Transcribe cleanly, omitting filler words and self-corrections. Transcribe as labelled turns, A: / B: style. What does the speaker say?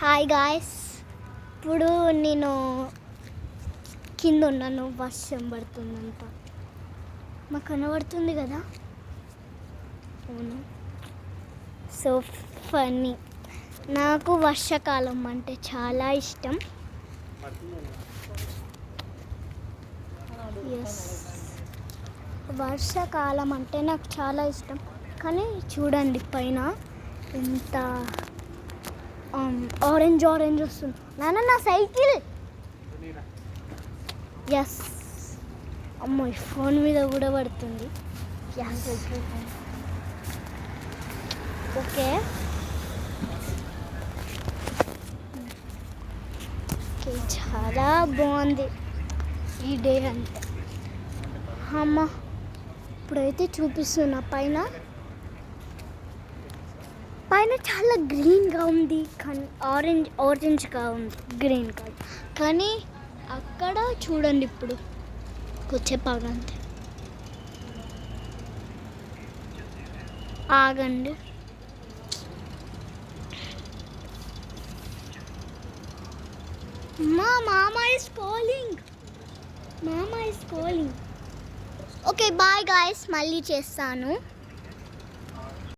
A: Hi guys, ఇప్పుడు నేను కింద ఉన్నాను. వర్షం పడుతుందంట. మాకు కనబడుతుంది కదా. అవును, సో ఫన్నీ. నాకు వర్షాకాలం అంటే చాలా ఇష్టం. ఎస్, వర్షాకాలం అంటే నాకు చాలా ఇష్టం. కానీ చూడండి పైన ఎంత ఆరెంజ్ వస్తుంది. నాన్న నా సైకిల్. ఎస్, అమ్మో ఫోన్ మీద కూడా పడుతుంది. ఓకే, చాలా బాగుంది ఈ డే అంటే. అమ్మ ఇప్పుడైతే చూపిస్తున్నా పైన చాలా గ్రీన్గా ఉంది, కానీ ఆరెంజ్గా ఉంది, గ్రీన్ కాదు. కానీ అక్కడ చూడండి, ఇప్పుడు వచ్చేపాగంతే. ఆగండి, మామా is calling. Okay bye guys, మళ్ళీ చేస్తాను.